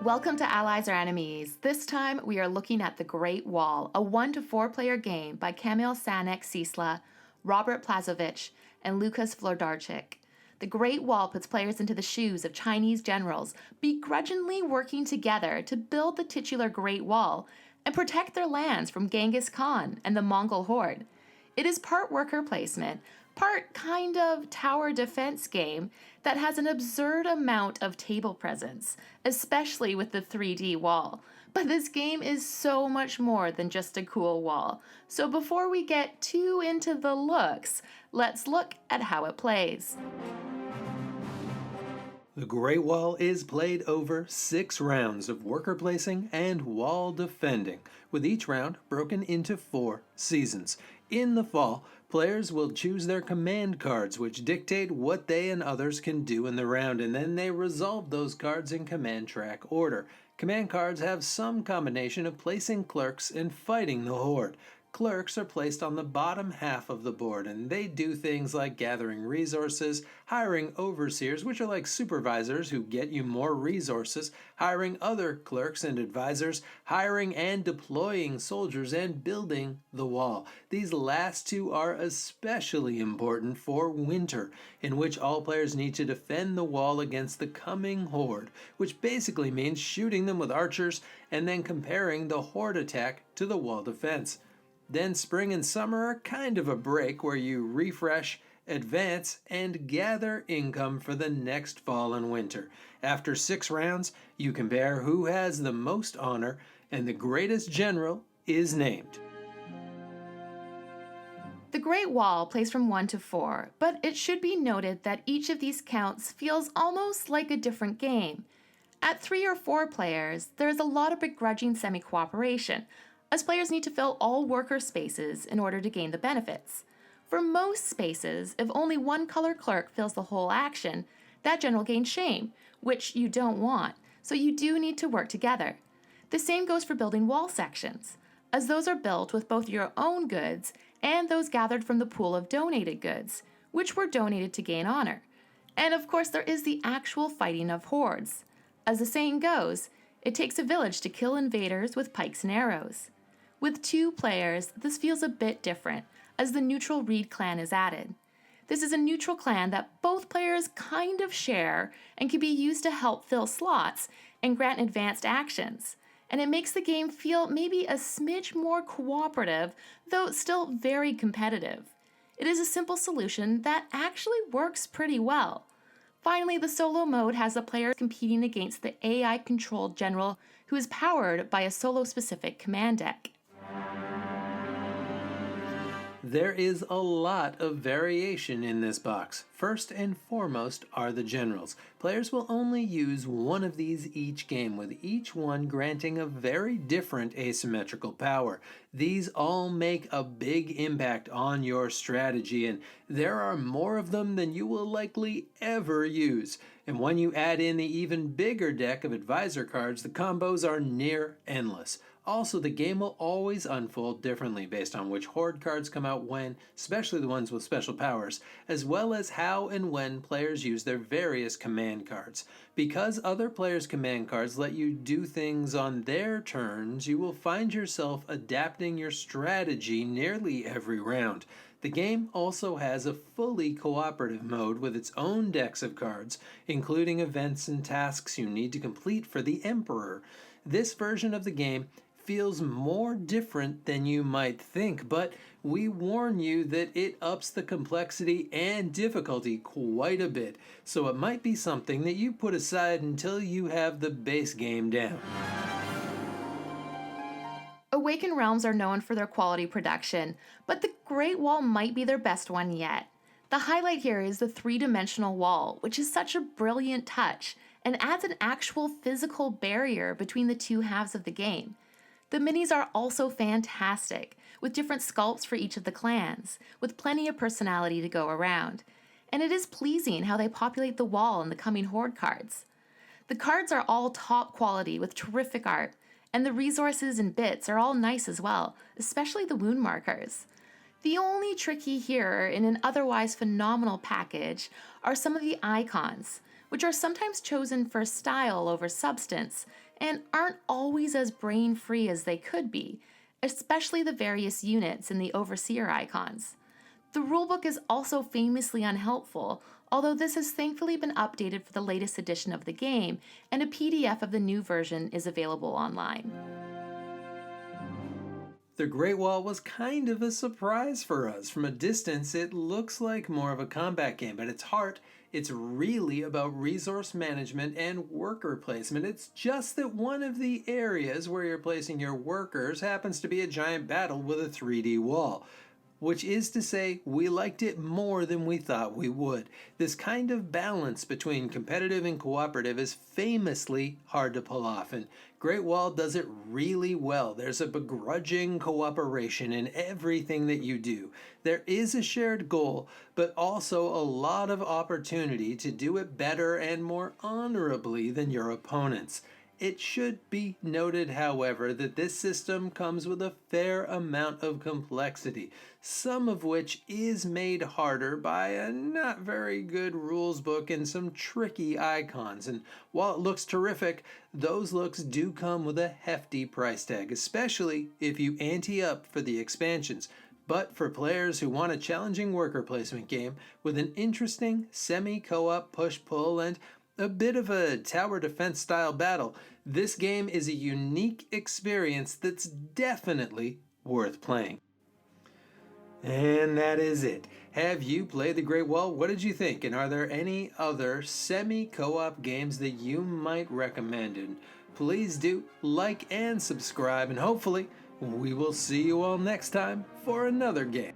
Welcome to Allies or Enemies. This time we are looking at The Great Wall, a 1 to 4 player game by Kamil, Sanex, Cieśla, Robert Plesowicz, and Łukasz Włodarczyk. The Great Wall puts players into the shoes of Chinese generals, begrudgingly working together to build the titular Great Wall and protect their lands from Genghis Khan and the Mongol horde. It is part worker placement, part kind of tower defense game that has an absurd amount of table presence, especially with the 3D wall. But this game is so much more than just a cool wall. So before we get too into the looks, let's look at how it plays. The Great Wall is played over 6 rounds of worker placing and wall defending, with each round broken into 4 seasons. In the fall, players will choose their command cards, which dictate what they and others can do in the round, and then they resolve those cards in command track order. Command cards have some combination of placing clerks and fighting the horde. Clerks are placed on the bottom half of the board, and they do things like gathering resources, hiring overseers, which are like supervisors who get you more resources, hiring other clerks and advisors, hiring and deploying soldiers, and building the wall. These last two are especially important for winter, in which all players need to defend the wall against the coming horde, which basically means shooting them with archers and then comparing the horde attack to the wall defense. Then spring and summer are kind of a break where you refresh, advance, and gather income for the next fall and winter. After 6 rounds, you compare who has the most honor, and the greatest general is named. The Great Wall plays from 1 to 4, but it should be noted that each of these counts feels almost like a different game. At 3 or 4 players, there is a lot of begrudging semi-cooperation, as players need to fill all worker spaces in order to gain the benefits. For most spaces, if only one color clerk fills the whole action, that general gains shame, which you don't want, so you do need to work together. The same goes for building wall sections, as those are built with both your own goods and those gathered from the pool of donated goods, which were donated to gain honor. And of course there is the actual fighting of hordes. As the saying goes, it takes a village to kill invaders with pikes and arrows. With 2 players, this feels a bit different, as the neutral Reed clan is added. This is a neutral clan that both players kind of share and can be used to help fill slots and grant advanced actions, and it makes the game feel maybe a smidge more cooperative, though still very competitive. It is a simple solution that actually works pretty well. Finally, the solo mode has the players competing against the AI-controlled general who is powered by a solo-specific command deck. There is a lot of variation in this box. First and foremost are the generals. Players will only use one of these each game, with each one granting a very different asymmetrical power. These all make a big impact on your strategy, and there are more of them than you will likely ever use. And when you add in the even bigger deck of advisor cards, the combos are near endless. Also, the game will always unfold differently based on which horde cards come out when, especially the ones with special powers, as well as how and when players use their various command cards. Because other players' command cards let you do things on their turns, you will find yourself adapting your strategy nearly every round. The game also has a fully cooperative mode with its own decks of cards, including events and tasks you need to complete for the Emperor. This version of the game feels more different than you might think, but we warn you that it ups the complexity and difficulty quite a bit, so it might be something that you put aside until you have the base game down. Awaken realms are known for their quality production, but the Great Wall might be their best one yet. The highlight here is the 3-dimensional wall, which is such a brilliant touch and adds an actual physical barrier between the 2 halves of the game. The minis are also fantastic, with different sculpts for each of the clans, with plenty of personality to go around. And it is pleasing how they populate the wall in the coming horde cards. The cards are all top quality with terrific art, and the resources and bits are all nice as well, especially the wound markers. The only tricky here in an otherwise phenomenal package are some of the icons, which are sometimes chosen for style over substance, and aren't always as brain-free as they could be, especially the various units and the overseer icons. The rulebook is also famously unhelpful, although this has thankfully been updated for the latest edition of the game, and a PDF of the new version is available online. The Great Wall was kind of a surprise for us. From a distance, it looks like more of a combat game, but at its heart, it's really about resource management and worker placement. It's just that one of the areas where you're placing your workers happens to be a giant battle with a 3D wall. Which is to say, we liked it more than we thought we would. This kind of balance between competitive and cooperative is famously hard to pull off, and Great Wall does it really well. There's a begrudging cooperation in everything that you do. There is a shared goal, but also a lot of opportunity to do it better and more honorably than your opponents. It should be noted, however, that this system comes with a fair amount of complexity, some of which is made harder by a not very good rules book and some tricky icons. And while it looks terrific, those looks do come with a hefty price tag, especially if you ante up for the expansions. But for players who want a challenging worker placement game with an interesting semi-co-op push-pull and a bit of a tower defense style battle, this game is a unique experience that's definitely worth playing. And that is it. Have you played The Great Wall? What did you think? And are there any other semi-co-op games that you might recommend? And please do like and subscribe, and hopefully we will see you all next time for another game.